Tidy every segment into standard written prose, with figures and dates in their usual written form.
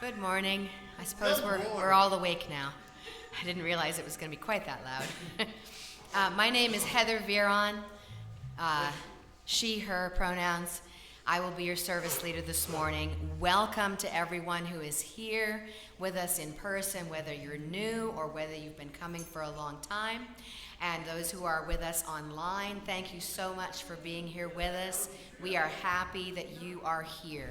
Good morning. I suppose we're all awake now. I didn't realize it was going to be quite that loud. My name is Heather Viron. She, her pronouns. I will be your service leader this morning. Welcome to everyone who is here with us in person, whether you're new or whether you've been coming for a long time. And those who are with us online, thank you so much for being here with us. We are happy that you are here.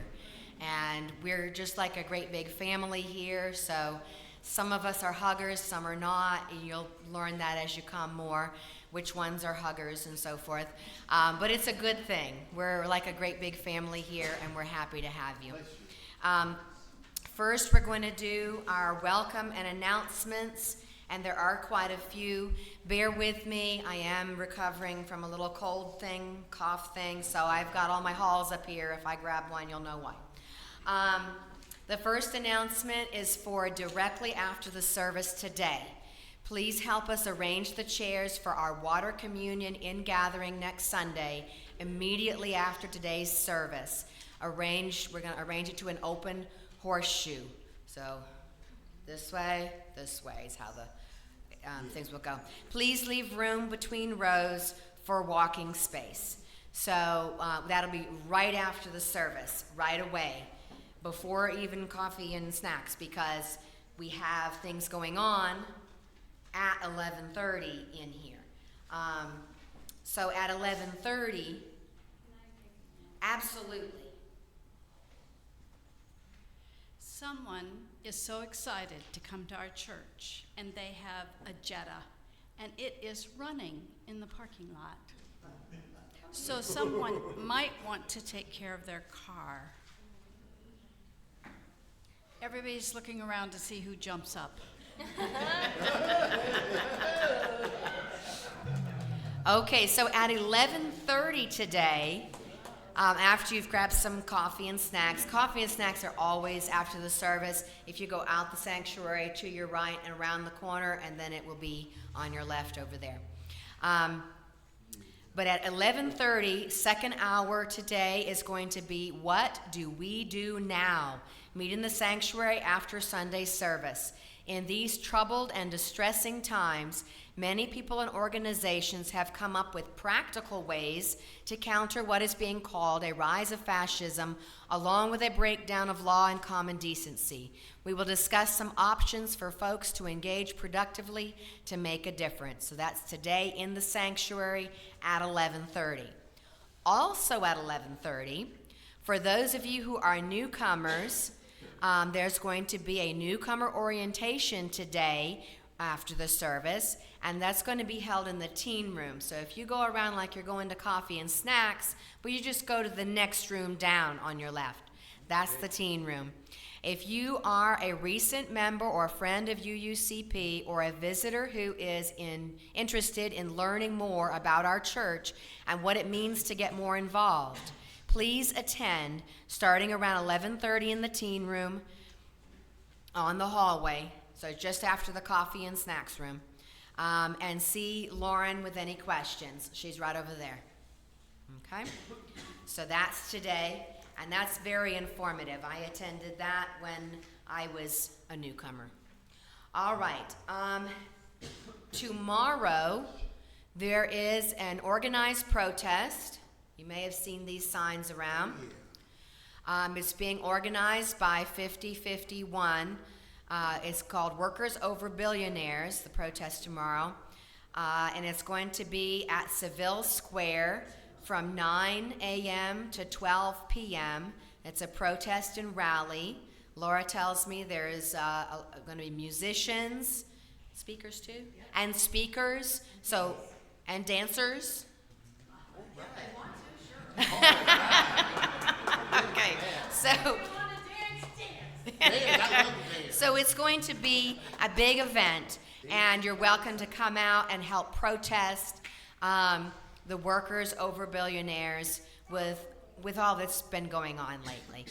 And we're just like a great big family here, so some of us are huggers, some are not, and you'll learn that as you come more, which ones are huggers and so forth. But it's a good thing. We're like a great big family here, and we're happy to have you. First, we're going to do our welcome and announcements, and there are quite a few. Bear with me. I am recovering from a little cough thing, so I've got all my halls up here. If I grab one, you'll know why. The first announcement is for directly after the service today. Please help us arrange the chairs for our water communion in gathering next Sunday, immediately after today's service. We're going to arrange it to an open horseshoe. So this way is how the things will go. Please leave room between rows for walking space. So that'll be right after the service, right away, before even coffee and snacks, because we have things going on at 11:30 in here. So at 11:30, absolutely. Someone is so excited to come to our church, and they have a Jetta, and it is running in the parking lot. So someone might want to take care of their car. Everybody's looking around to see who jumps up. Okay, so at 11:30 today, after you've grabbed some coffee and snacks are always after the service. If you go out the sanctuary to your right and around the corner, and then it will be on your left over there. But at 11:30, second hour today is going to be What Do We Do Now? Meet in the sanctuary after Sunday service. In these troubled and distressing times, many people and organizations have come up with practical ways to counter what is being called a rise of fascism, along with a breakdown of law and common decency. We will discuss some options for folks to engage productively to make a difference. So that's today in the sanctuary at 11:30. Also at 11:30, for those of you who are newcomers, there's going to be a newcomer orientation today after the service, and that's going to be held in the teen room. So if you go around like you're going to coffee and snacks, but you just go to the next room down on your left, that's the teen room. If you are a recent member or friend of UUCP or a visitor who is interested in learning more about our church and what it means to get more involved, please attend starting around 11:30 in the teen room on the hallway, so just after the coffee and snacks room, and see Lauren with any questions. She's right over there. Okay? So that's today, and that's very informative. I attended that when I was a newcomer. All right. Tomorrow, there is an organized protest. You may have seen these signs around. It's being organized by 5051. It's called Workers Over Billionaires, the protest tomorrow. And it's going to be at Seville Square from 9 a.m. to 12 p.m. It's a protest and rally. Laura tells me there's going to be musicians, speakers too, and speakers, and dancers. Okay, so it's going to be a big event, and you're welcome to come out and help protest the Workers Over Billionaires with all that's been going on lately.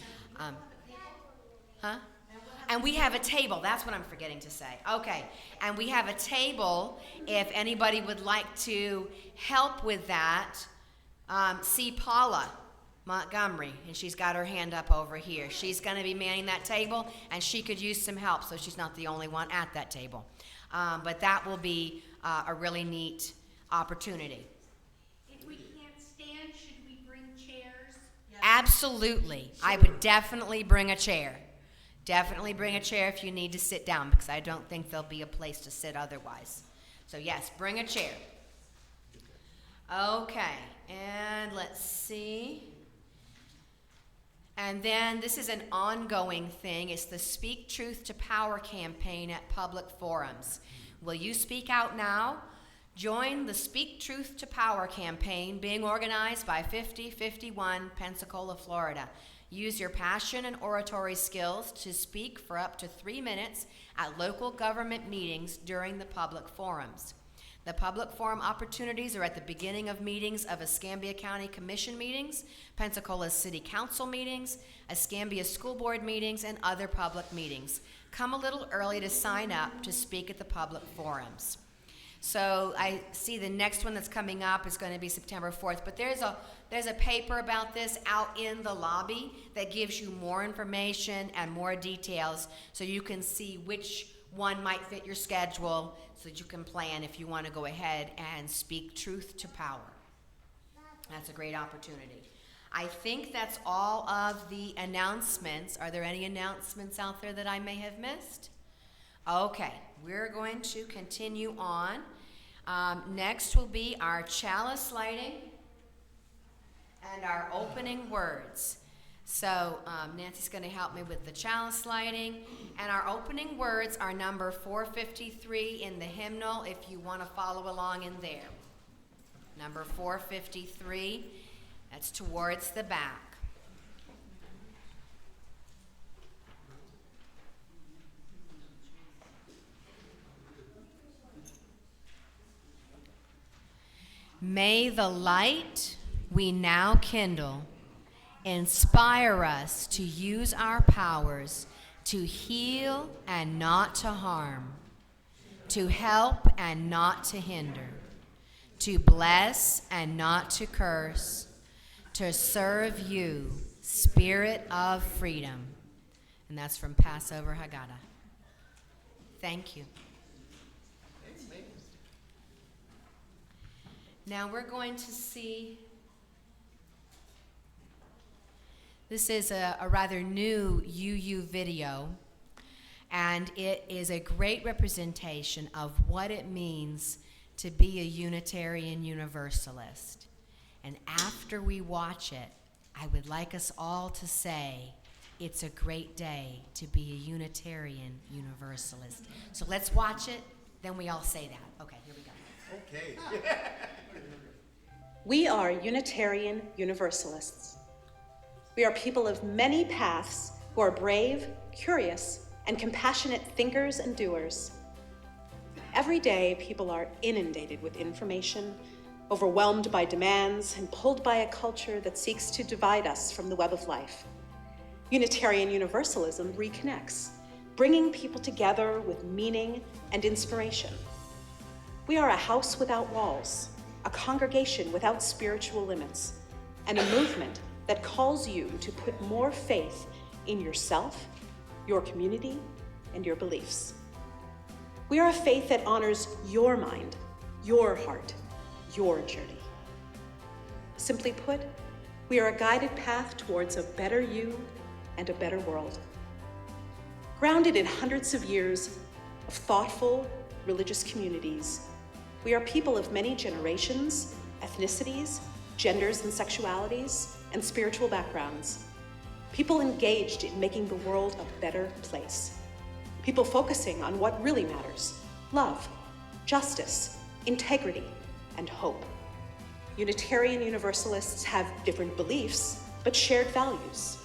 And we have a table. That's what I'm forgetting to say. Okay, and we have a table if anybody would like to help with that. See Paula, Montgomery, and she's got her hand up over here. She's going to be manning that table, and she could use some help, so she's not the only one at that table. But that will be a really neat opportunity. If we can't stand, should we bring chairs? Absolutely. I would definitely bring a chair. Definitely bring a chair if you need to sit down, because I don't think there'll be a place to sit otherwise. So yes, bring a chair. Okay, and let's see. And then this is an ongoing thing. It's the Speak Truth to Power campaign at public forums. Will you speak out now? Join the Speak Truth to Power campaign being organized by 5051 Pensacola, Florida. Use your passion and oratory skills to speak for up to 3 minutes at local government meetings during the public forums. The public forum opportunities are at the beginning of meetings of Escambia County Commission meetings, Pensacola City Council meetings, Escambia School Board meetings, and other public meetings. Come a little early to sign up to speak at the public forums. So I see the next one that's coming up is going to be September 4th, but there's a paper about this out in the lobby that gives you more information and more details so you can see which one might fit your schedule so that you can plan if you want to go ahead and speak truth to power. That's a great opportunity. I think that's all of the announcements. Are there any announcements out there that I may have missed? Okay, we're going to continue on. Next will be our chalice lighting and our opening words. So Nancy's going to help me with the chalice lighting. And our opening words are number 453 in the hymnal if you want to follow along in there. Number 453, that's towards the back. May the light we now kindle inspire us to use our powers to heal and not to harm, to help and not to hinder, to bless and not to curse, to serve you, Spirit of freedom. And that's from Passover Haggadah. Thank you. Now we're going to see, this is a rather new UU video, and it is a great representation of what it means to be a Unitarian Universalist. And after we watch it, I would like us all to say, it's a great day to be a Unitarian Universalist. So let's watch it, then we all say that. Okay, here we go. Okay. We are Unitarian Universalists. We are people of many paths who are brave, curious, and compassionate thinkers and doers. Every day, people are inundated with information, overwhelmed by demands, and pulled by a culture that seeks to divide us from the web of life. Unitarian Universalism reconnects, bringing people together with meaning and inspiration. We are a house without walls, a congregation without spiritual limits, and a movement that calls you to put more faith in yourself, your community, and your beliefs. We are a faith that honors your mind, your heart, your journey. Simply put, we are a guided path towards a better you and a better world. Grounded in hundreds of years of thoughtful religious communities, we are people of many generations, ethnicities, genders and sexualities, and spiritual backgrounds. People engaged in making the world a better place. People focusing on what really matters: love, justice, integrity, and hope. Unitarian Universalists have different beliefs, but shared values.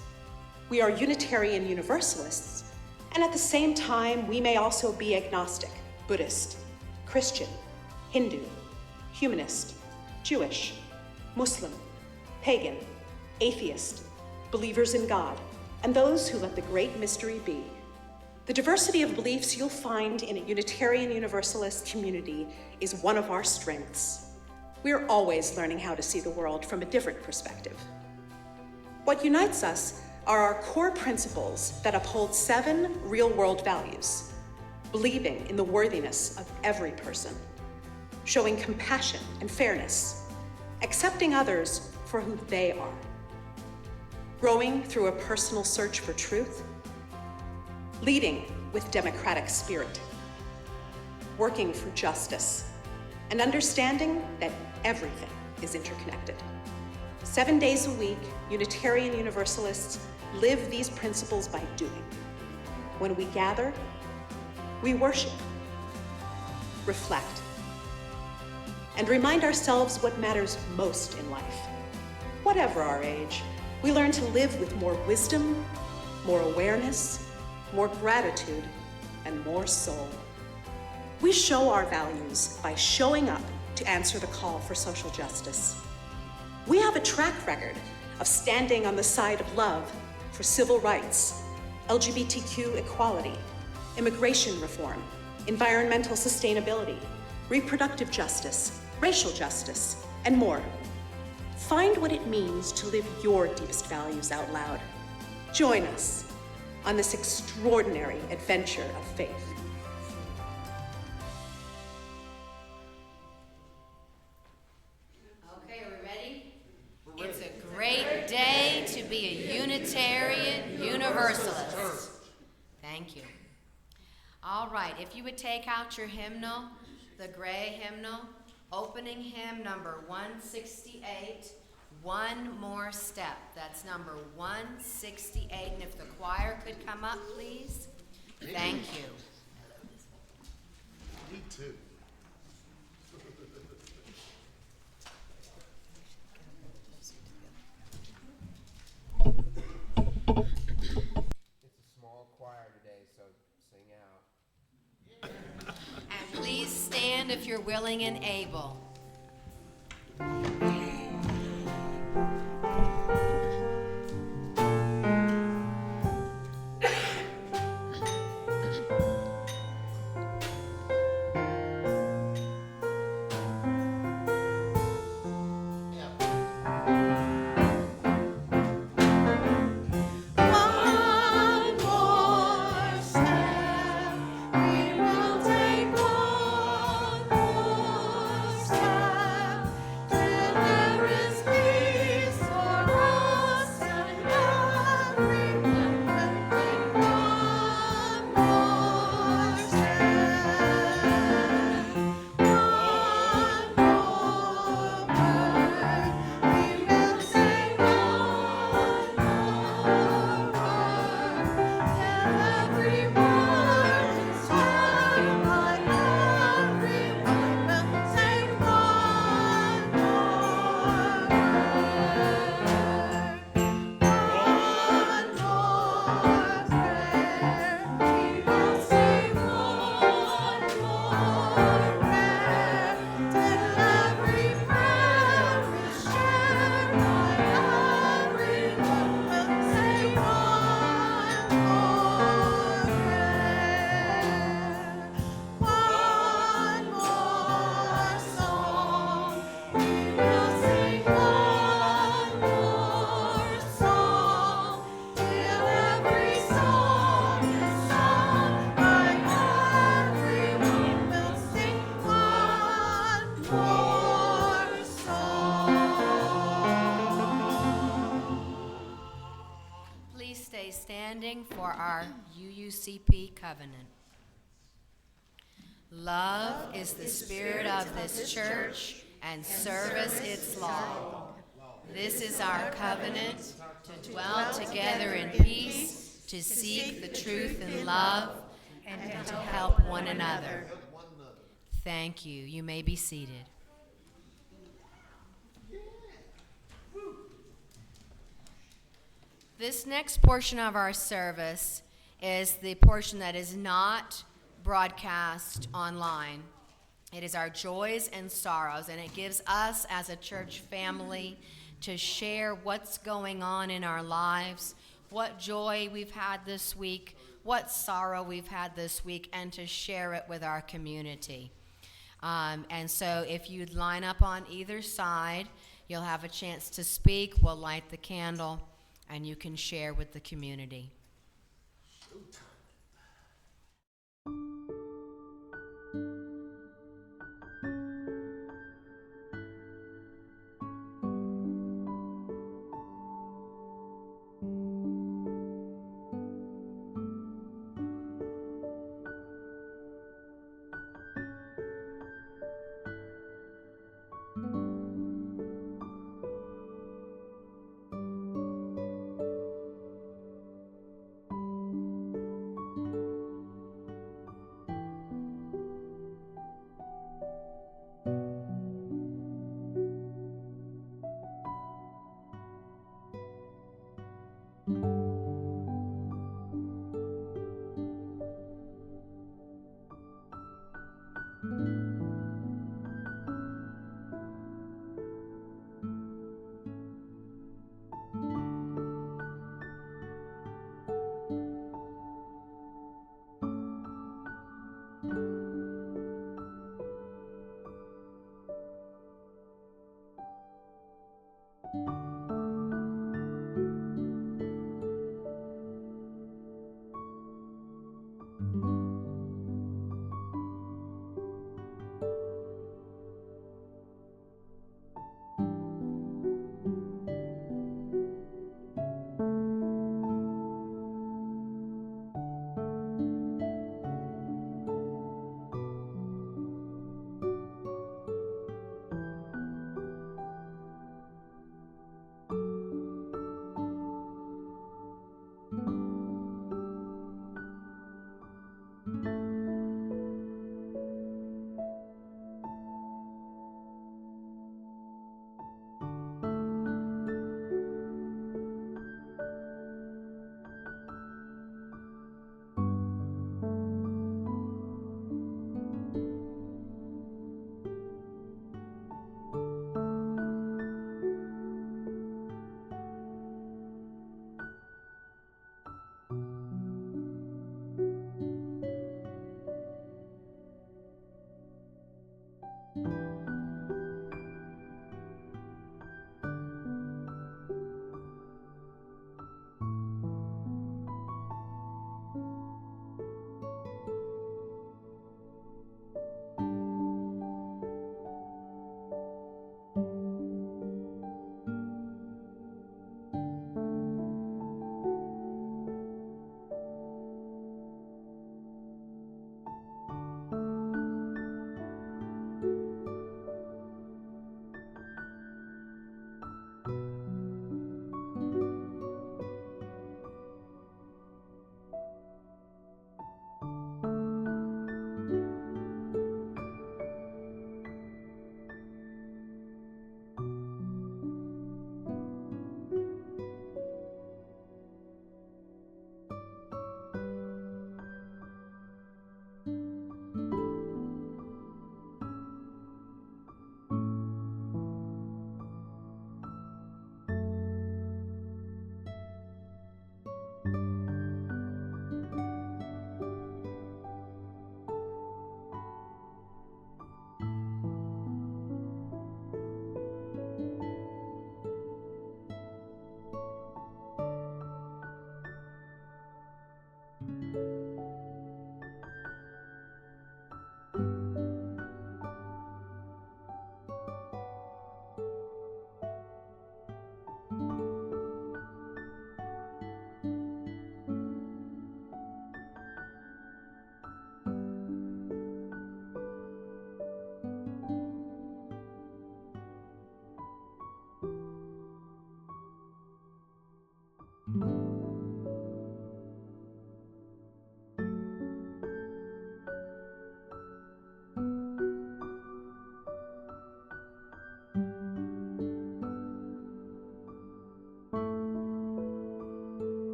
We are Unitarian Universalists, and at the same time, we may also be agnostic, Buddhist, Christian, Hindu, humanist, Jewish, Muslim, pagan, atheist, believers in God, and those who let the great mystery be. The diversity of beliefs you'll find in a Unitarian Universalist community is one of our strengths. We're always learning how to see the world from a different perspective. What unites us are our core principles that uphold 7 real-world values: believing in the worthiness of every person, showing compassion and fairness, accepting others for who they are, growing through a personal search for truth, leading with democratic spirit, working for justice, and understanding that everything is interconnected. 7 days a week, Unitarian Universalists live these principles by doing. When we gather, we worship, reflect, and remind ourselves what matters most in life. Whatever our age, we learn to live with more wisdom, more awareness, more gratitude, and more soul. We show our values by showing up to answer the call for social justice. We have a track record of standing on the side of love for civil rights, LGBTQ equality, immigration reform, environmental sustainability, reproductive justice, racial justice, and more. Find what it means to live your deepest values out loud. Join us on this extraordinary adventure of faith. Okay, are we ready? It's a great day to be a Unitarian Universalist. Thank you. All right, if you would take out your hymnal, the gray hymnal, opening hymn number 168, One More Step. That's number 168. And if the choir could come up, please. Thank you. Me too. It's a small choir today, so sing out. And please stand if you're willing and able. One more step, we will take one more step, till there is peace for us and everyone. One more step, one more word, we will say one more word, till every word is heard by everyone. We'll say one more word, one more prayer. We will say one more prayer, till every prayer is shared by everyone. We'll say one more prayer, one more song. We will sing one more song, till every song is sung by everyone. We'll sing one more song. Please stay standing for our UUCP covenant. Love is the spirit of this church, and service its law. This is our covenant, to dwell together in peace, to seek the truth in love, and to help one another. Thank you. You may be seated. This next portion of our service is the portion that is not broadcast online. It is our joys and sorrows, and it gives us as a church family to share what's going on in our lives, what joy we've had this week, what sorrow we've had this week, and to share it with our community. And so if you'd line up on either side, you'll have a chance to speak. We'll light the candle. and you can share with the community.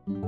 And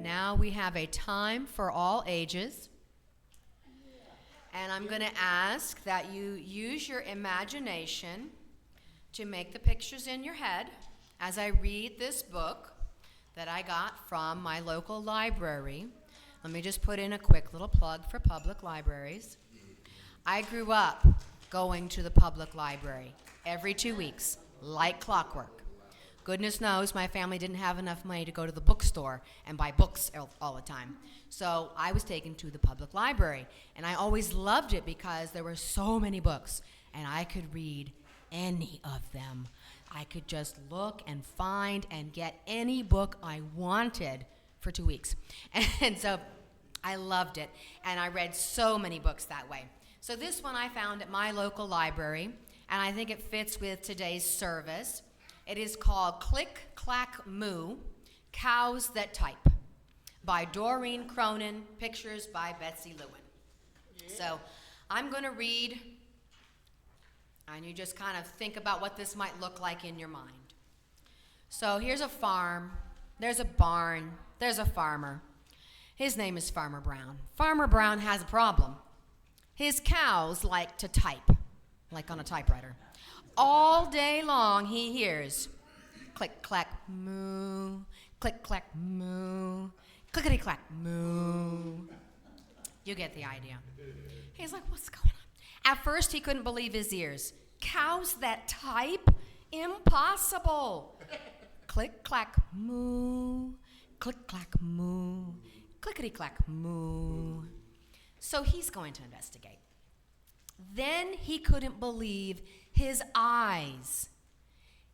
now we have a time for all ages. And I'm going to ask that you use your imagination to make the pictures in your head as I read this book that I got from my local library. Let me just put in a quick little plug for public libraries. I grew up going to the public library every 2 weeks, like clockwork. Goodness knows my family didn't have enough money to go to the bookstore and buy books all the time. So I was taken to the public library, and I always loved it because there were so many books, and I could read any of them. I could just look and find and get any book I wanted for 2 weeks. And so I loved it, and I read so many books that way. So this one I found at my local library, and I think it fits with today's service. It is called Click, Clack, Moo, Cows That Type by Doreen Cronin, pictures by Betsy Lewin. Yeah. So I'm going to read, and you just kind of think about what this might look like in your mind. So here's a farm, there's a barn, there's a farmer. His name is Farmer Brown. Farmer Brown has a problem. His cows like to type, like on a typewriter. All day long he hears click, clack, moo, click, clack, moo, clickety, clack, moo. You get the idea. He's like, what's going on? At first he couldn't believe his ears. Cows that type? Impossible. Click, clack, moo, click, clack, moo, clickety, clack, moo. So he's going to investigate. Then he couldn't believe his eyes.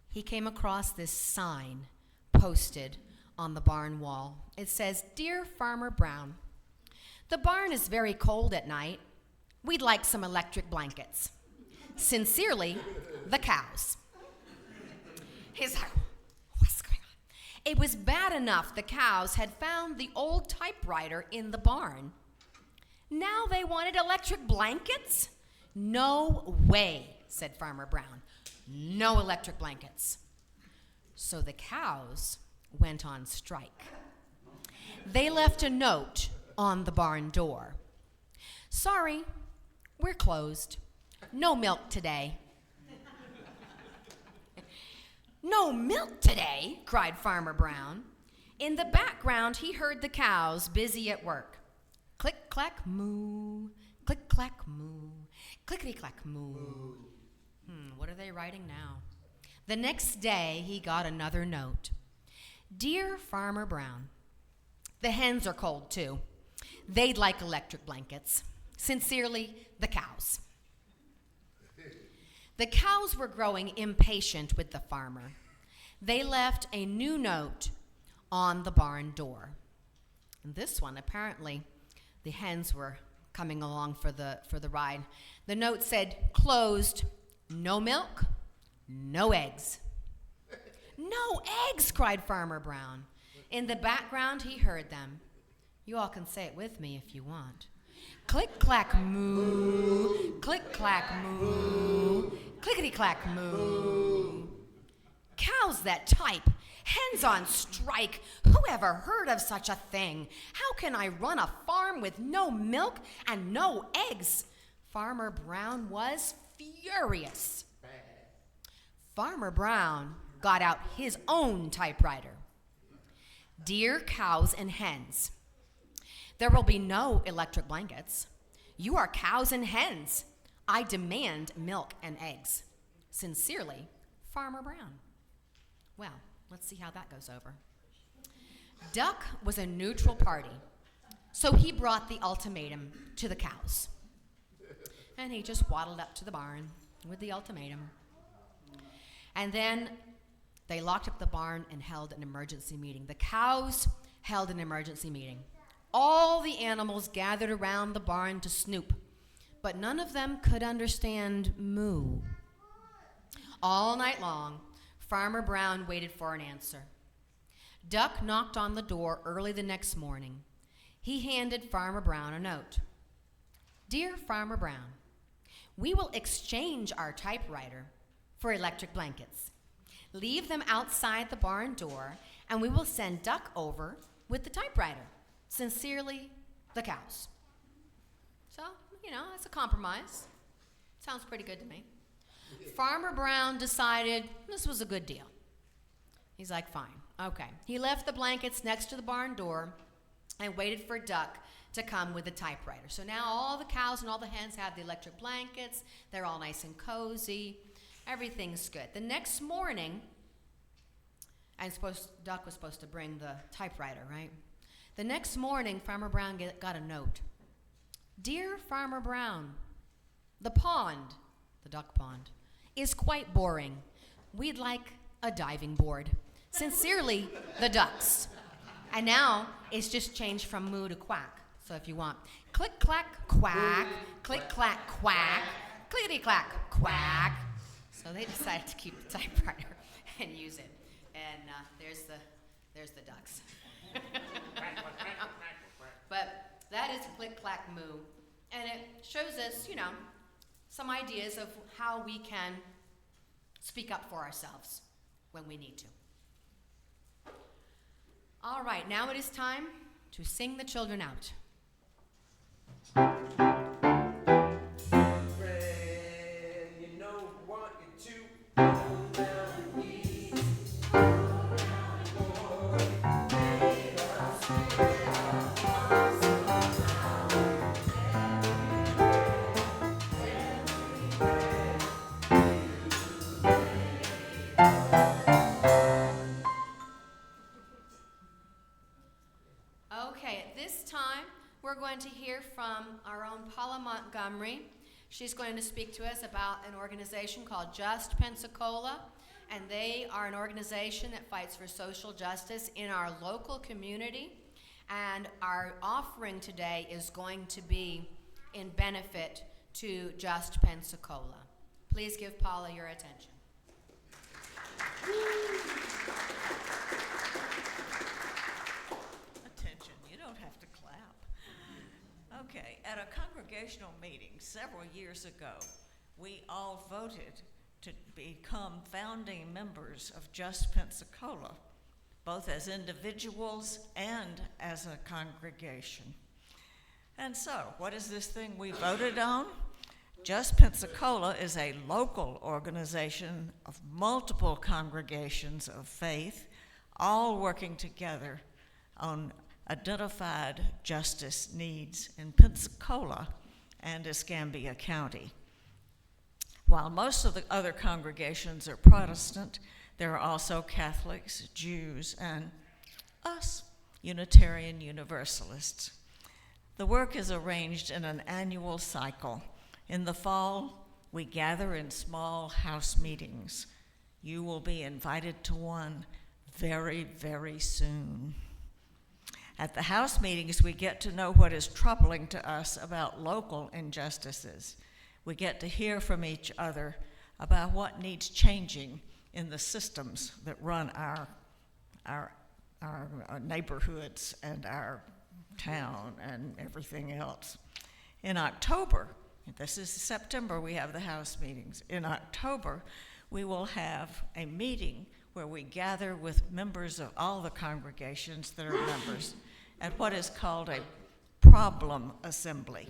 He came across this sign posted on the barn wall. It says, "Dear Farmer Brown, the barn is very cold at night. We'd like some electric blankets. Sincerely, the cows." He's like, what's going on? It was bad enough the cows had found the old typewriter in the barn. Now they wanted electric blankets? No way, said Farmer Brown. No electric blankets. So the cows went on strike. They left a note on the barn door. "Sorry, we're closed. No milk today." "No milk today?" cried Farmer Brown. In the background, he heard the cows busy at work. Click, clack, moo, click, clack, moo, clickety, clack, moo. What are they writing now? The next day, he got another note. "Dear Farmer Brown, the hens are cold too. They'd like electric blankets. Sincerely, the cows." The cows were growing impatient with the farmer. They left a new note on the barn door. And this one, apparently, the hens were coming along for the ride. The note said, "Closed, no milk, no eggs." "No eggs!" cried Farmer Brown. In the background, he heard them. You all can say it with me if you want. Click, clack, moo, click, clack, moo, clickety, clack, moo. Cows that type, hens on strike. Who ever heard of such a thing? How can I run a farm with no milk and no eggs? Farmer Brown was furious. Farmer Brown got out his own typewriter. "Dear cows and hens, there will be no electric blankets. You are cows and hens. I demand milk and eggs. Sincerely, Farmer Brown." Well, let's see how that goes over. Duck was a neutral party, so he brought the ultimatum to the cows. And he just waddled up to the barn with the ultimatum. And then they locked up the barn and held an emergency meeting. The cows held an emergency meeting. All the animals gathered around the barn to snoop, but none of them could understand moo. All night long, Farmer Brown waited for an answer. Duck knocked on the door early the next morning. He handed Farmer Brown a note. Dear Farmer Brown, we will exchange our typewriter for electric blankets. Leave them outside the barn door, and we will send Duck over with the typewriter. Sincerely, the cows. So, it's a compromise. Sounds pretty good to me. Farmer Brown decided this was a good deal. He's like, fine, okay. He left the blankets next to the barn door and waited for Duck to come with the typewriter. So now all the cows and all the hens have the electric blankets. They're all nice and cozy. Everything's good. The next morning, Duck was supposed to bring the typewriter, right? The next morning, Farmer Brown got a note. Dear Farmer Brown, the pond, the duck pond, is quite boring. We'd like a diving board. Sincerely, the ducks. And now it's just changed from moo to quack. So if you want, click, clack, quack, click, clack, quack, clickety, clack, quack. So they decided to keep the typewriter and use it. And there's the ducks. But that is click, clack, moo. And it shows us, some ideas of how we can speak up for ourselves when we need to. All right, now it is time to sing the children out. Okay, at this time, we're going to hear from our own Paula Montgomery. She's going to speak to us about an organization called Just Pensacola, and they are an organization that fights for social justice in our local community. And our offering today is going to be in benefit to Just Pensacola. Please give Paula your attention. Attention, you don't have to clap. Okay, at a congregational meeting several years ago, we all voted to become founding members of Just Pensacola, both as individuals and as a congregation. And so, what is this thing we voted on? Just Pensacola is a local organization of multiple congregations of faith, all working together on identified justice needs in Pensacola and Escambia County. While most of the other congregations are Protestant, there are also Catholics, Jews, and us, Unitarian Universalists. The work is arranged in an annual cycle. In the fall, we gather in small house meetings. You will be invited to one very, very soon. At the house meetings, we get to know what is troubling to us about local injustices. We get to hear from each other about what needs changing in the systems that run our neighborhoods and our town and everything else. In October, this is September, we have the house meetings. In October, we will have a meeting where we gather with members of all the congregations that are members at what is called a problem assembly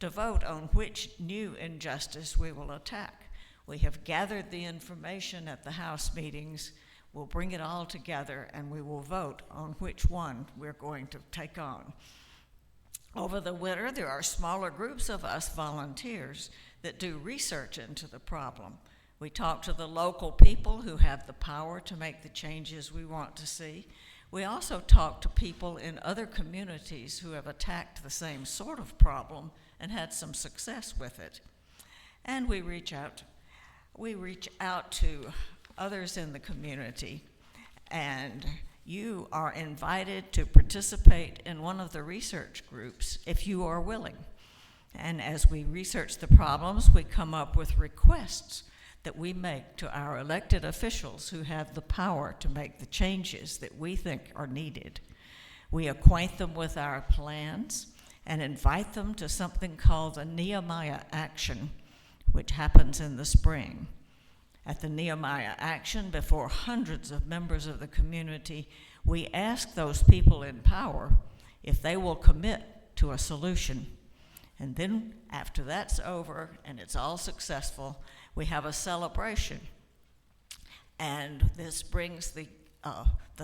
to vote on which new injustice we will attack. We have gathered the information at the house meetings. We'll bring it all together and we will vote on which one we're going to take on. Over the winter, there are smaller groups of us volunteers that do research into the problem. We talk to the local people who have the power to make the changes we want to see. We also talk to people in other communities who have attacked the same sort of problem and had some success with it. And we reach out to others in the community, and you are invited to participate in one of the research groups if you are willing. And as we research the problems, we come up with requests that we make to our elected officials who have the power to make the changes that we think are needed. We acquaint them with our plans and invite them to something called the Nehemiah Action, which happens in the spring. At the Nehemiah Action, before hundreds of members of the community, we ask those people in power if they will commit to a solution. And then after that's over and it's all successful, we have a celebration. And this brings the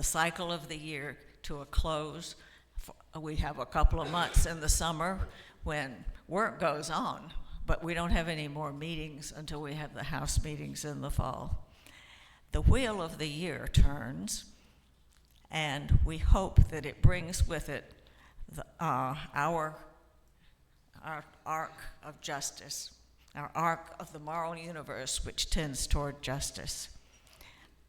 cycle of the year to a close. We have a couple of months in the summer when work goes on, but we don't have any more meetings until we have the House meetings in the fall. The wheel of the year turns, and we hope that it brings with it our arc of justice, our arc of the moral universe which tends toward justice.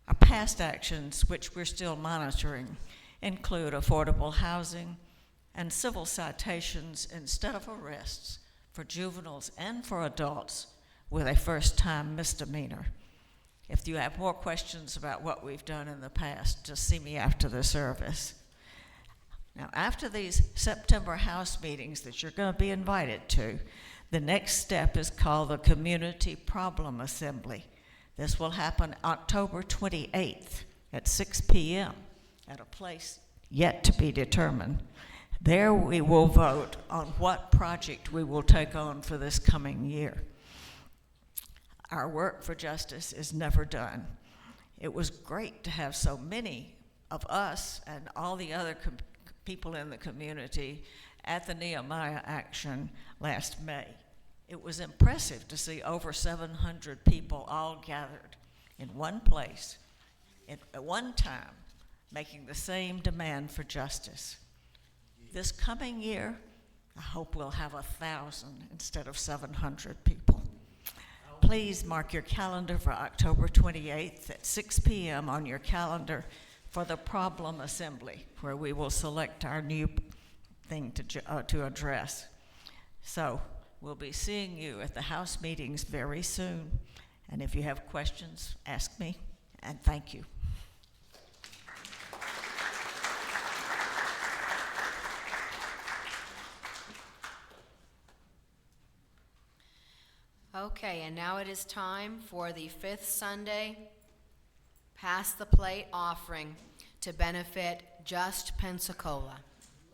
Our past actions, which we're still monitoring, include affordable housing and civil citations instead of arrests for juveniles and for adults with a first-time misdemeanor. If you have more questions about what we've done in the past, just see me after the service. Now, after these September House meetings that you're going to be invited to, the next step is called the Community Problem Assembly. This will happen October 28th at 6 p.m. at a place yet to be determined. There we will vote on what project we will take on for this coming year. Our work for justice is never done. It was great to have so many of us and all the other people in the community at the Nehemiah Action last May. It was impressive to see over 700 people all gathered in one place at one time, making the same demand for justice. This coming year, I hope we'll have 1,000 instead of 700 people. Please mark your calendar for October 28th at 6 p.m. on your calendar for the Problem Assembly, where we will select our new thing to address. So we'll be seeing you at the House meetings very soon. And if you have questions, ask me, and thank you. Okay, and now it is time for the fifth Sunday Pass the Plate offering to benefit Just Pensacola.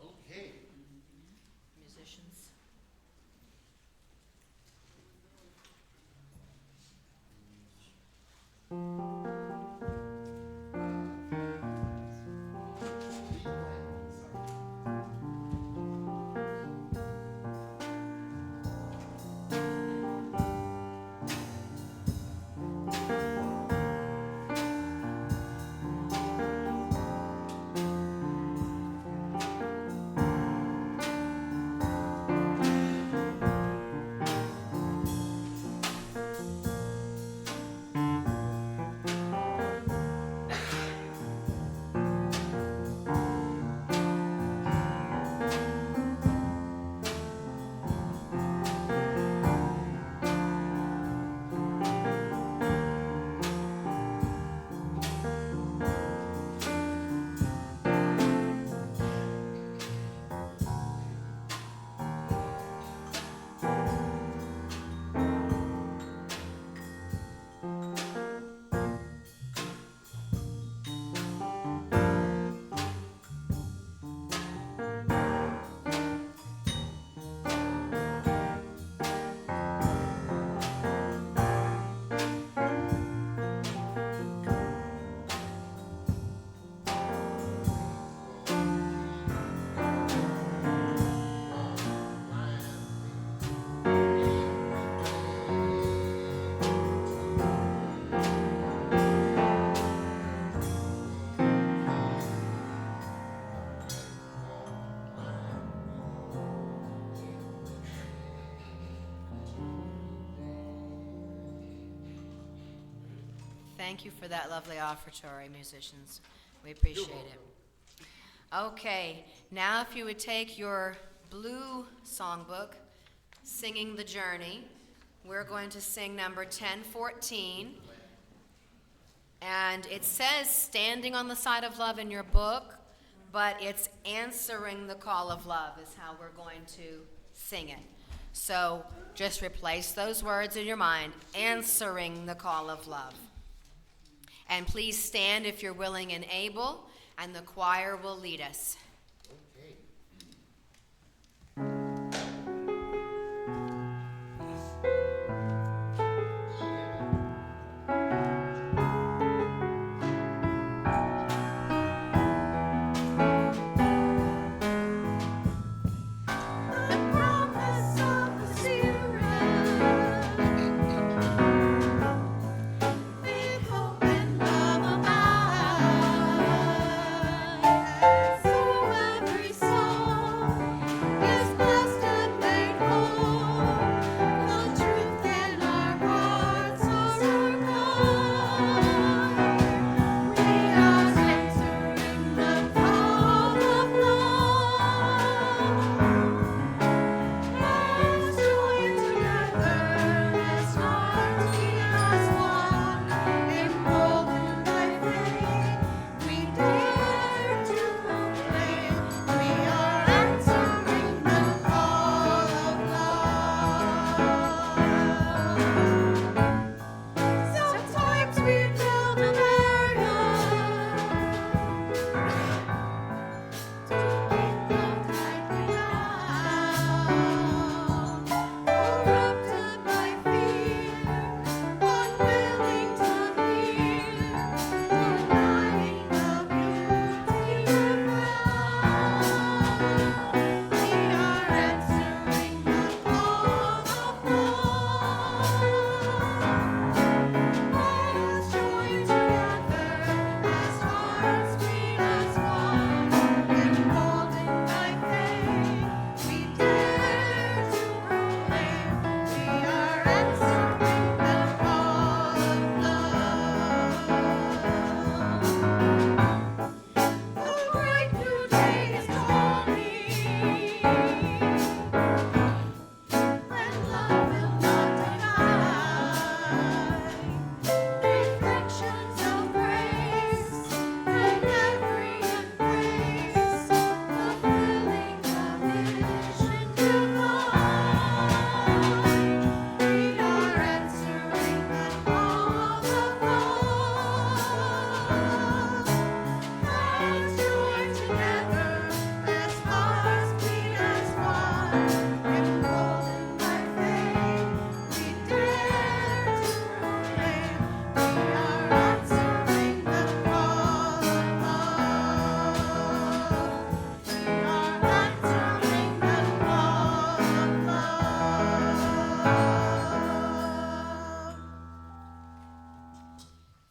Okay. Musicians. Thank you for that lovely offertory, musicians. We appreciate it. Okay, now if you would take your blue songbook, Singing the Journey, we're going to sing number 1014. And it says Standing on the Side of Love in your book, but it's Answering the Call of Love is how we're going to sing it. So just replace those words in your mind, Answering the Call of Love. And please stand if you're willing and able, and the choir will lead us.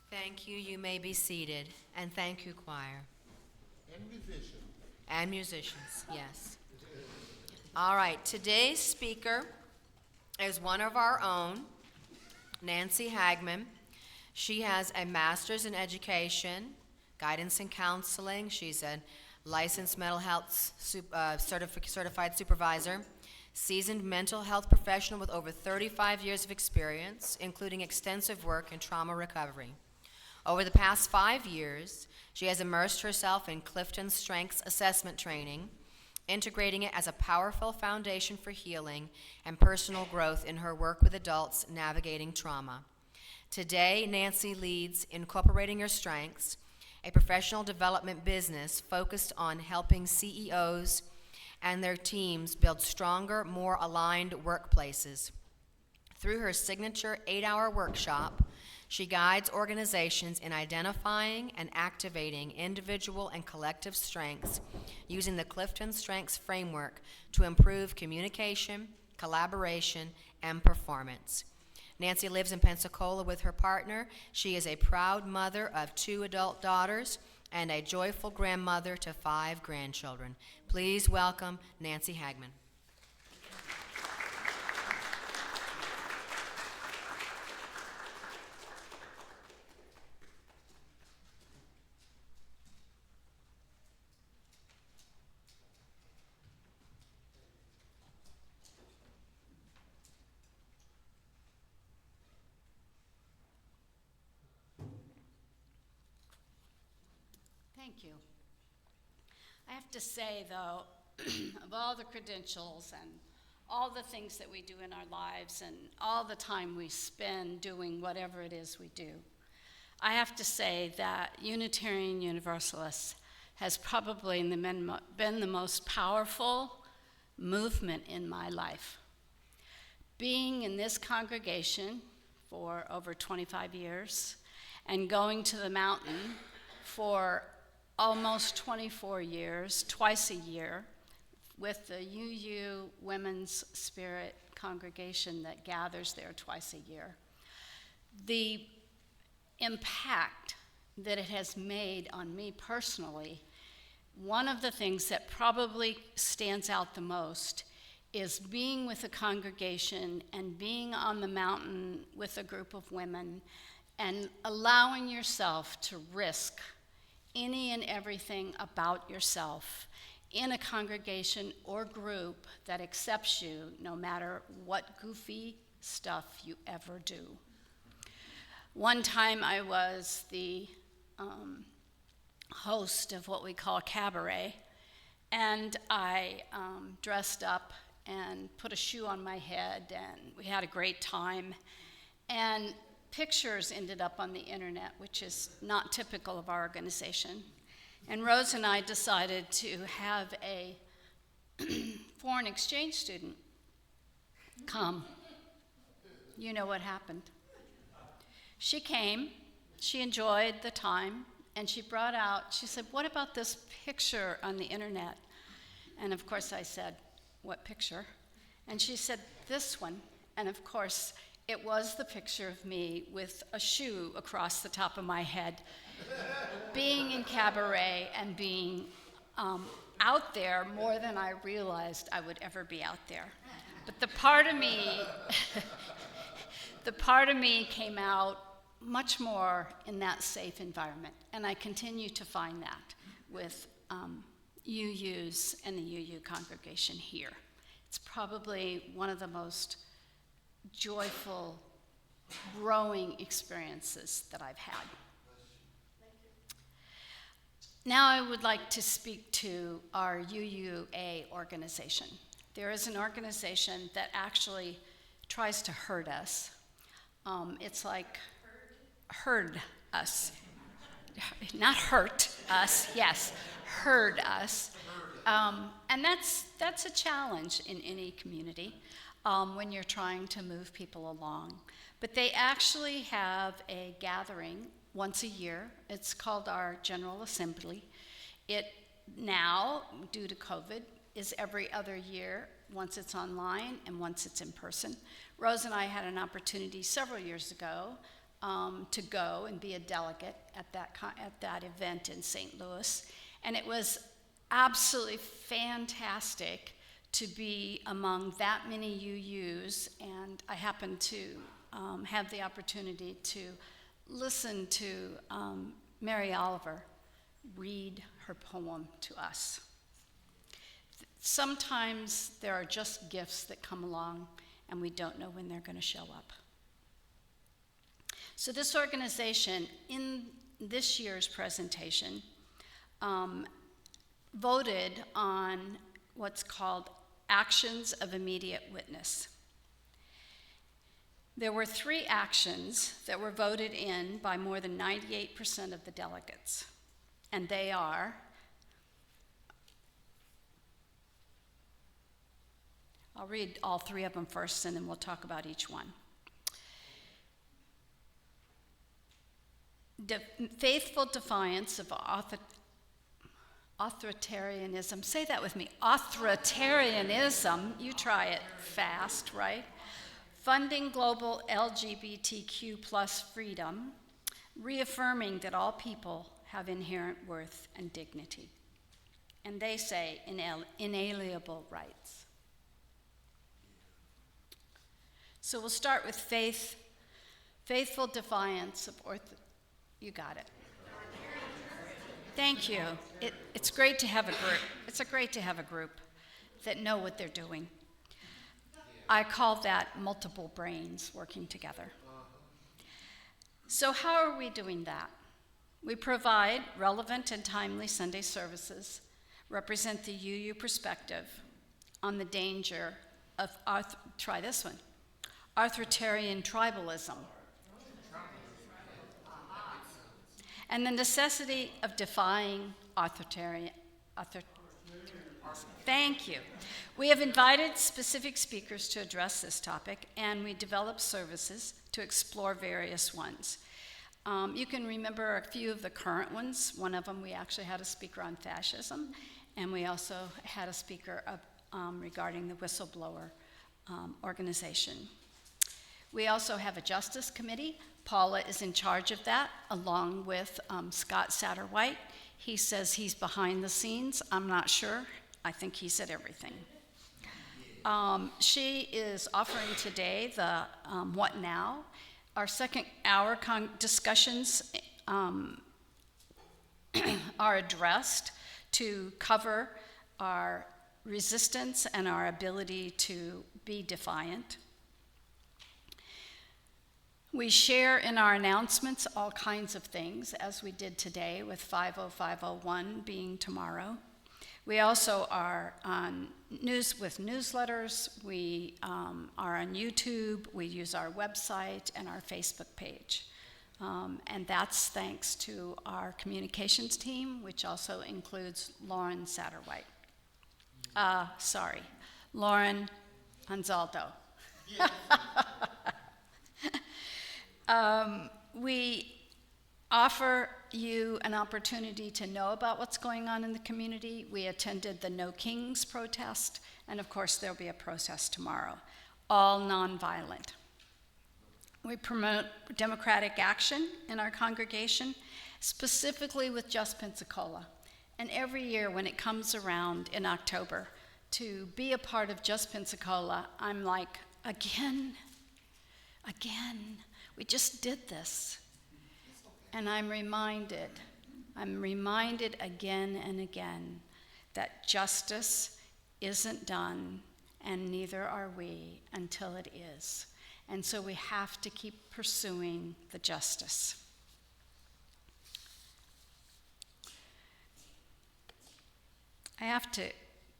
Thank you. You may be seated. And thank you, choir. And musicians. And musicians, yes. All right, today's speaker is one of our own, Nancy Hagman. She has a master's in education, guidance and counseling. She's a licensed mental health certified supervisor, seasoned mental health professional with over 35 years of experience, including extensive work in trauma recovery. Over the past 5 years, she has immersed herself in Clifton Strengths Assessment training, integrating it as a powerful foundation for healing and personal growth in her work with adults navigating trauma. Today, Nancy leads Incorporating Your Strengths, a professional development business focused on helping CEOs and their teams build stronger, more aligned workplaces. Through her signature 8-hour workshop, she guides organizations in identifying and activating individual and collective strengths using the Clifton Strengths framework to improve communication, collaboration, and performance. Nancy lives in Pensacola with her partner. She is a proud mother of 2 adult daughters and a joyful grandmother to 5 grandchildren. Please welcome Nancy Hagman. Thank you. I have to say, though, of all the credentials and all the things that we do in our lives and all the time we spend doing whatever it is we do, I have to say that Unitarian Universalists has probably been the most powerful movement in my life. Being in this congregation for over 25 years and going to the mountain for almost 24 years, twice a year, with the UU Women's Spirit congregation that gathers there twice a year. The impact that it has made on me personally, one of the things that probably stands out the most is being with a congregation and being on the mountain with a group of women and allowing yourself to risk any and everything about yourself in a congregation or group that accepts you no matter what goofy stuff you ever do. One time I was the host of what we call cabaret, and I dressed up and put a shoe on my head, and we had a great time. And pictures ended up on the internet, which is not typical of our organization. And Rose and I decided to have a foreign exchange student come. You know what happened. She came, she enjoyed the time, and she brought out, she said, "What about this picture on the internet?" And of course I said, "What picture?" And she said, "This one." And of course, it was the picture of me with a shoe across the top of my head, being in cabaret and being out there more than I realized I would ever be out there. But the part of me came out much more in that safe environment, and I continue to find that with UUs and the UU congregation here. It's probably one of the most joyful, growing experiences that I've had. Now I would like to speak to our UUA organization. There is an organization that actually tries to hurt us. It's like herd us. Not hurt us, yes, herd us. And that's a challenge in any community when you're trying to move people along. But they actually have a gathering once a year. It's called our General Assembly. It now, due to COVID, is every other year. Once it's online and once it's in person. Rose and I had an opportunity several years ago to go and be a delegate at that event in St. Louis. And it was absolutely fantastic to be among that many UUs, and I happened to have the opportunity to listen to Mary Oliver read her poem to us. Sometimes there are just gifts that come along, and we don't know when they're going to show up. So this organization, in this year's presentation, voted on what's called actions of immediate witness. There were 3 actions that were voted in by more than 98% of the delegates, and they are: I'll read all 3 of them first, and then we'll talk about each one. Faithful defiance of authoritarianism. Say that with me. Authoritarianism. You try it fast, right? Funding global LGBTQ plus freedom. Reaffirming that all people have inherent worth and dignity. And they say inalienable rights. So we'll start with faithful defiance of You got it. Thank you. It's great to have a group. It's great to have a group that know what they're doing. I call that multiple brains working together. So how are we doing that? We provide relevant and timely Sunday services, represent the UU perspective on the danger of, try this one, authoritarian tribalism, and the necessity of defying Thank you. We have invited specific speakers to address this topic, and we develop services to explore various ones. You can remember a few of the current ones. One of them, we actually had a speaker on fascism, and we also had a speaker regarding the whistleblower organization. We also have a justice committee. Paula is in charge of that, along with Scott Satterwhite. He says he's behind the scenes. I'm not sure. I think he said everything. She is offering today the What Now? Our second hour discussions are addressed to cover our resistance and our ability to be defiant. We share in our announcements all kinds of things, as we did today with 50501 being tomorrow. We also are on with newsletters. We are on YouTube. We use our website and our Facebook page. And that's thanks to our communications team, which also includes Lauren Satterwhite. Lauren Anzaldo. Yes. We offer you an opportunity to know about what's going on in the community. We attended the No Kings protest, and of course there'll be a protest tomorrow, all nonviolent. We promote democratic action in our congregation, specifically with Just Pensacola. And every year when it comes around in October to be a part of Just Pensacola, I'm like, again, we just did this. And I'm reminded again and again that justice isn't done, and neither are we until it is. And so we have to keep pursuing the justice. I have to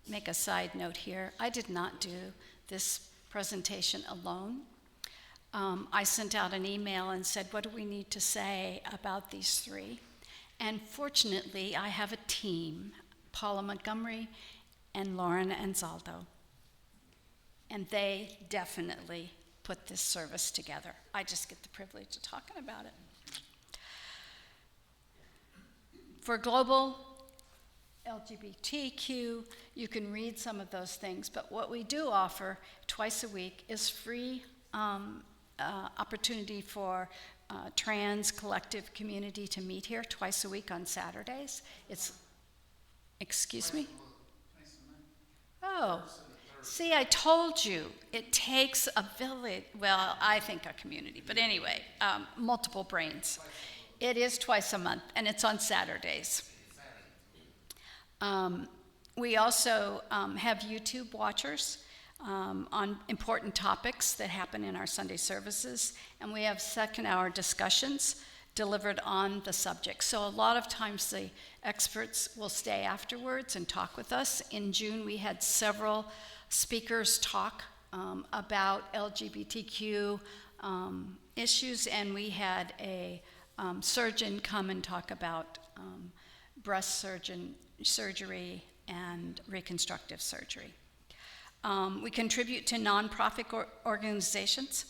make a side note here. I did not do this presentation alone. I sent out an email and said, what do we need to say about these three? And fortunately, I have a team, Paula Montgomery and Lauren Anzaldo. And they definitely put this service together. I just get the privilege of talking about it. For Global LGBTQ, you can read some of those things, but what we do offer twice a week is free opportunity for trans collective community to meet here twice a week on Saturdays. Excuse me? Oh, see, I told you, it takes a village, well, I think a community, but anyway, multiple brains. It is twice a month, and it's on Saturdays. We also have YouTube watchers on important topics that happen in our Sunday services, and we have second hour discussions delivered on the subject. So a lot of times the experts will stay afterwards and talk with us. In June, we had several speakers talk about LGBTQ issues, and we had a surgeon come and talk about breast surgery and reconstructive surgery. We contribute to nonprofit organizations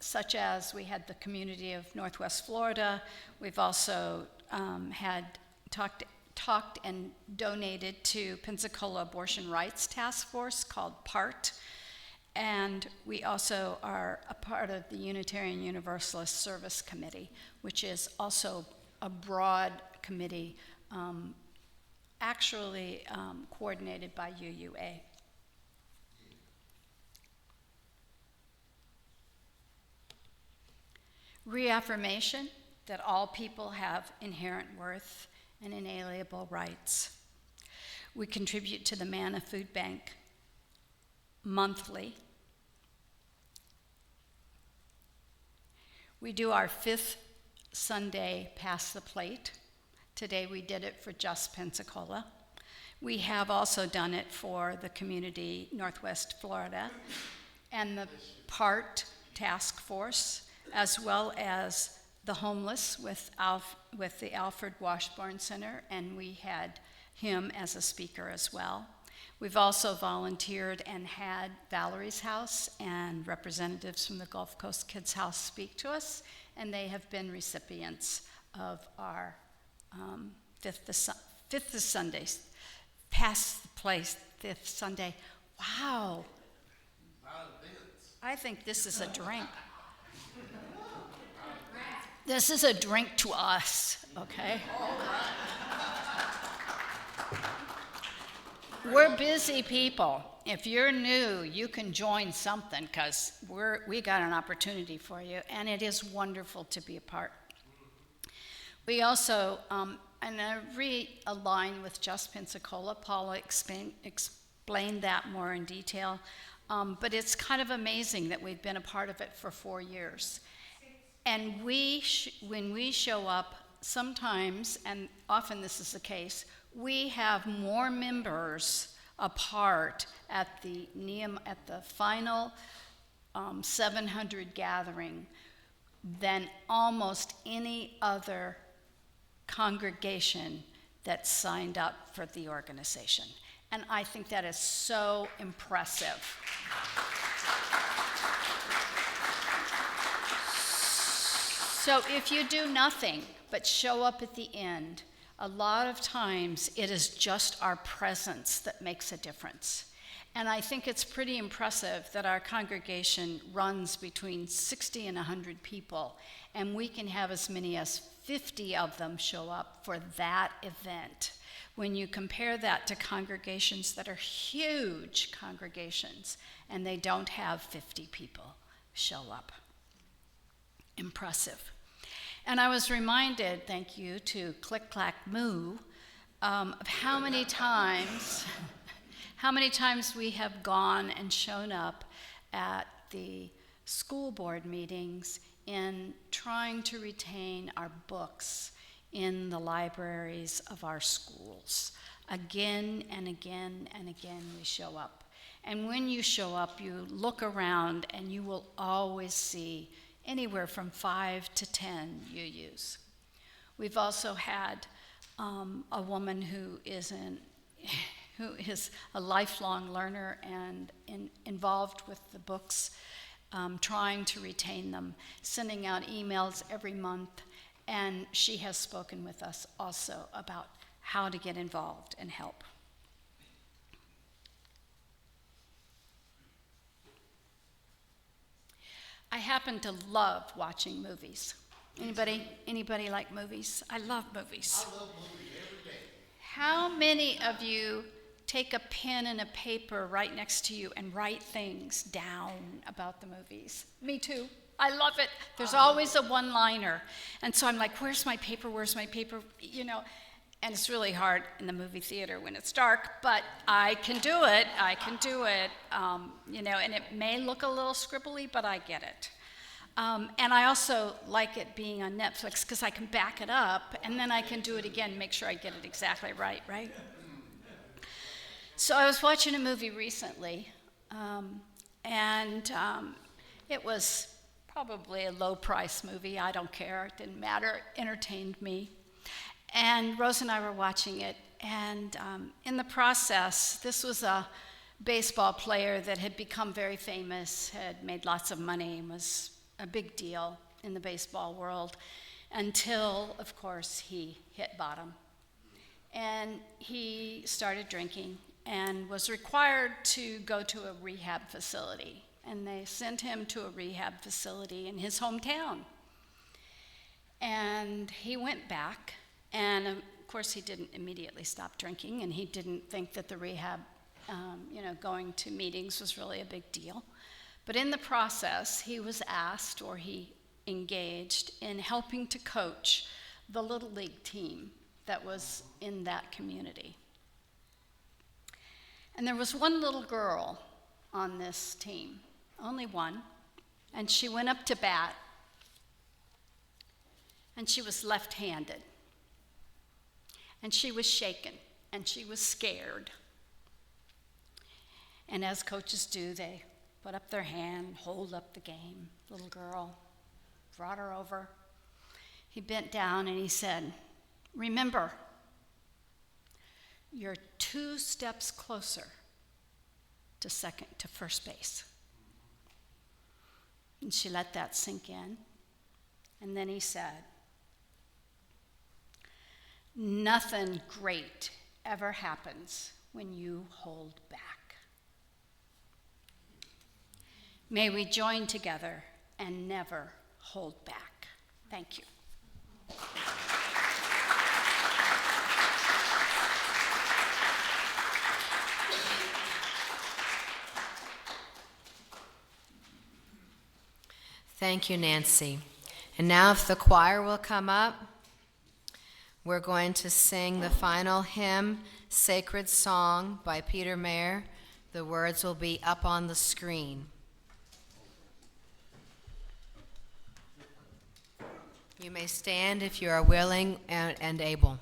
such as we had the community of Northwest Florida. We've also had talked and donated to Pensacola Abortion Rights Task Force called PART. And we also are a part of the Unitarian Universalist Service Committee, which is also a broad committee actually coordinated by UUA. Reaffirmation that all people have inherent worth and inalienable rights. We contribute to the Manna Food Bank monthly. We do our 5th Sunday Pass the Plate. Today we did it for just Pensacola. We have also done it for the community Northwest Florida and the PART task force, as well as the homeless with the Alfred Washburn Center, and we had him as a speaker as well. We've also volunteered and had Valerie's House and representatives from the Gulf Coast Kids House speak to us, and they have been recipients of our Fifth Sundays. Pass the Place, Fifth Sunday. Wow. I think this is a drink. This is a drink to us, okay? We're busy people. If you're new, you can join something because we got an opportunity for you, and it is wonderful to be a part. We also, and I realign with Just Pensacola. Paula explained that more in detail, but it's kind of amazing that we've been a part of it for 4 years. And when we show up, sometimes, and often this is the case, we have more members a part at the final 700 gathering than almost any other congregation that signed up for the organization. And I think that is so impressive. So if you do nothing but show up at the end, a lot of times it is just our presence that makes a difference. And I think it's pretty impressive that our congregation runs between 60 and 100 people, and we can have as many as 50 of them show up for that event. When you compare that to congregations that are huge congregations, and they don't have 50 people show up. Impressive. And I was reminded, thank you to Click Clack Moo, of how many times we have gone and shown up at the school board meetings in trying to retain our books in the libraries of our schools. Again and again and again we show up. And when you show up, you look around and you will always see anywhere from 5 to 10 UUs. We've also had a woman who is a lifelong learner and involved with the books, trying to retain them, sending out emails every month, and she has spoken with us also about how to get involved and help. I happen to love watching movies. Anybody like movies? I love movies. I love movies every day. How many of you take a pen and a paper right next to you and write things down about the movies? Me too. I love it. There's always a one-liner. And so I'm like, where's my paper? Where's my paper? You know, and it's really hard in the movie theater when it's dark, but I can do it. You know, and it may look a little scribbly, but I get it. And I also like it being on Netflix because I can back it up, and then I can do it again, make sure I get it exactly right? So I was watching a movie recently, and it was probably a low-price movie. I don't care. It didn't matter. It entertained me. And Rose and I were watching it, and in the process, this was a baseball player that had become very famous, had made lots of money, was a big deal in the baseball world, until, of course, he hit bottom. And he started drinking and was required to go to a rehab facility. And they sent him to a rehab facility in his hometown. And he went back. And of course, he didn't immediately stop drinking, and he didn't think that the rehab, going to meetings was really a big deal. But in the process, he was asked, or he engaged in helping to coach the Little League team that was in that community. And there was one little girl on this team, only one, and she went up to bat. And she was left-handed. And she was shaken, and she was scared. And as coaches do, they put up their hand, hold up the game. Little girl, brought her over. He bent down and he said, "Remember, you're 2 steps closer to first base." And she let that sink in. And then he said, "Nothing great ever happens when you hold back." May we join together and never hold back. Thank you. Thank you, Nancy. And now if the choir will come up, we're going to sing the final hymn, Sacred Song by Peter Mayer. The words will be up on the screen. You may stand if you are willing and able.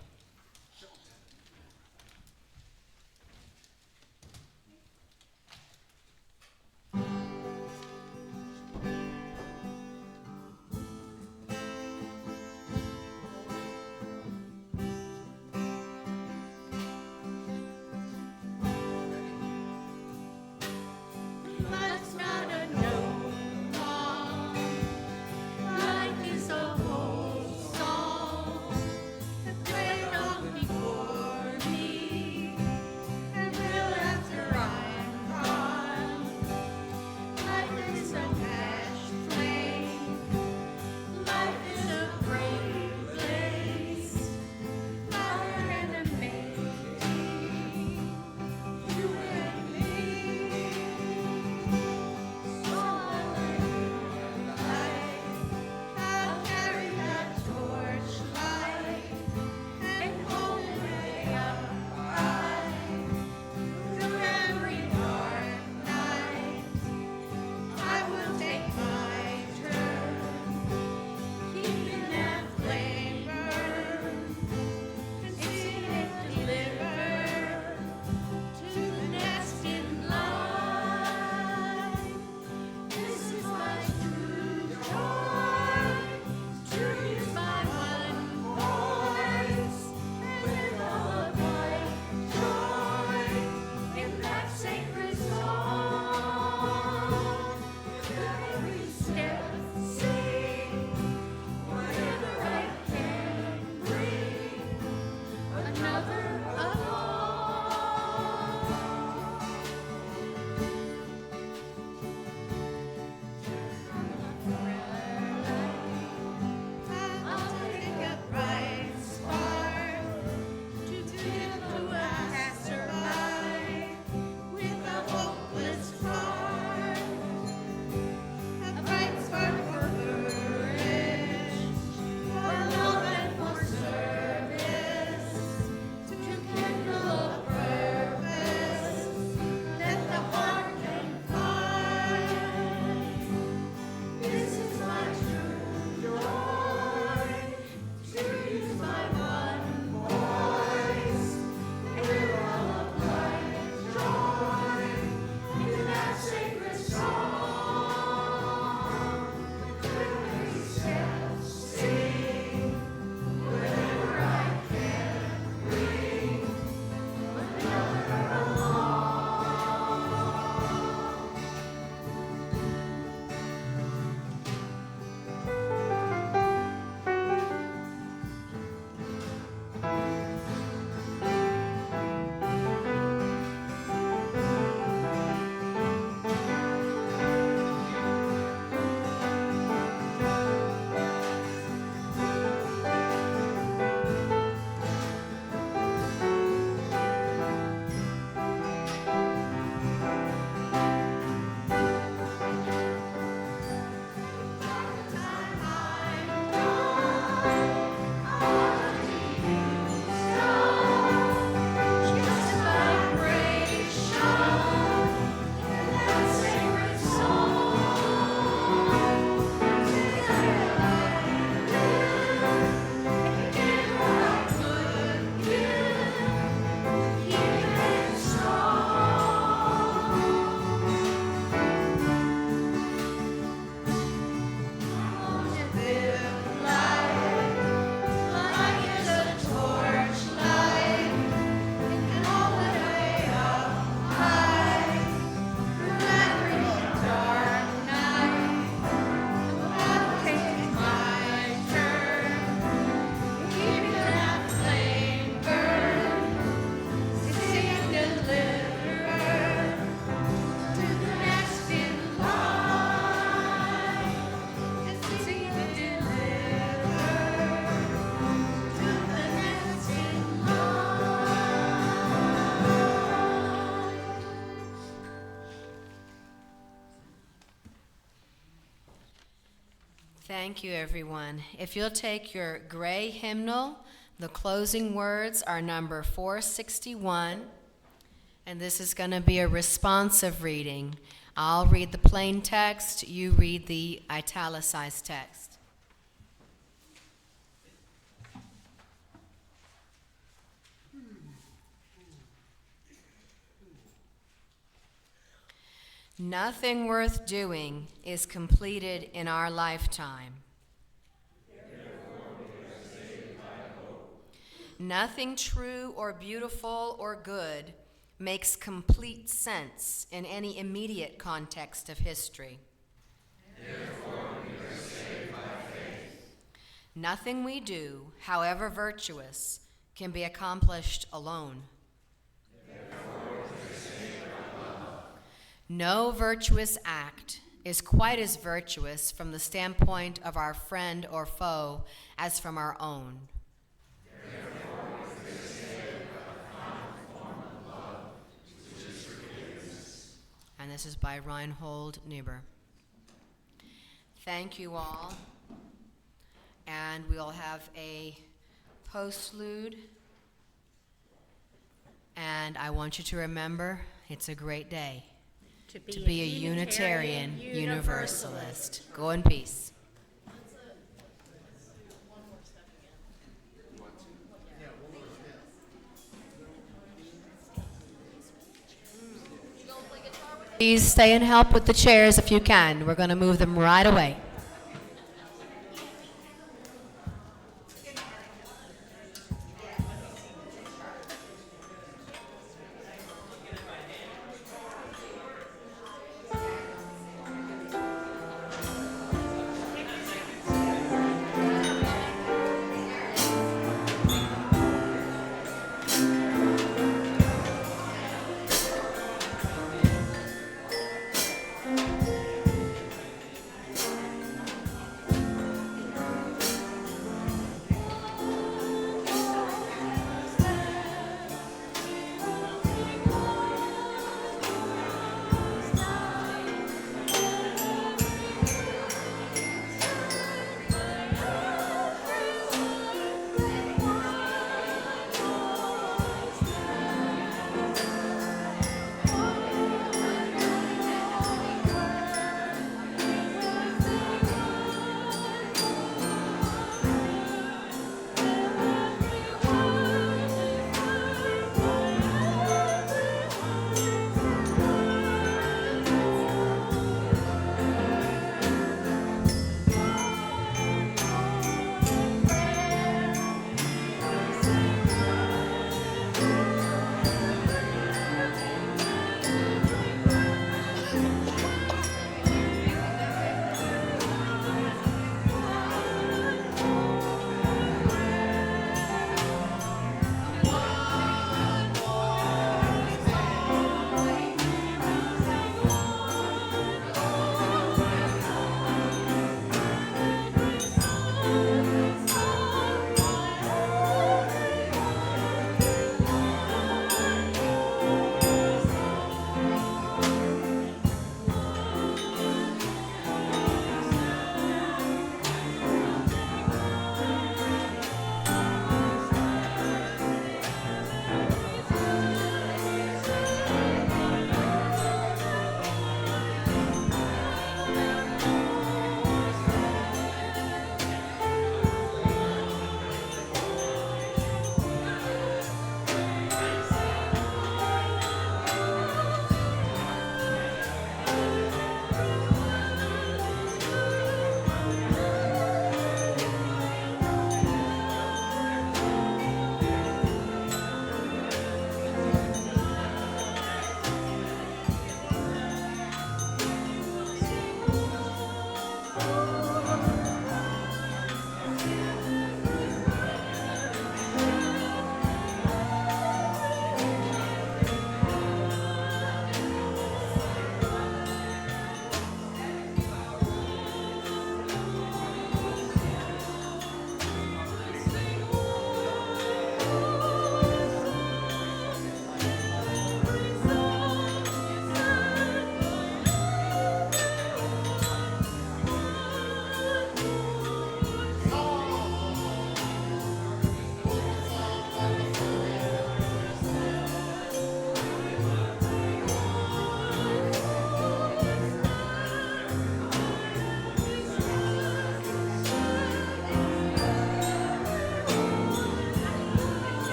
Must not know all. Life is a whole song. The prayer Thank you, everyone. If you'll take your gray hymnal, the closing words are number 461, and this is going to be a responsive reading. I'll read the plain text, you read the italicized text. Nothing worth doing is completed in our lifetime. Nothing true or beautiful or good makes complete sense in any immediate context of history. Therefore, we are saved by faith. Nothing we do, however virtuous, can be accomplished alone. No virtuous act is quite as virtuous from the standpoint of our friend or foe as from our own. Therefore, we are saved by the final form of love, which is forgiveness. And this is by Reinhold Niebuhr. Thank you all. And we'll have a postlude. And I want you to remember, it's a great day to be a Unitarian Universalist. Go in peace. Please stay and help with the chairs if you can. We're going to move them right away.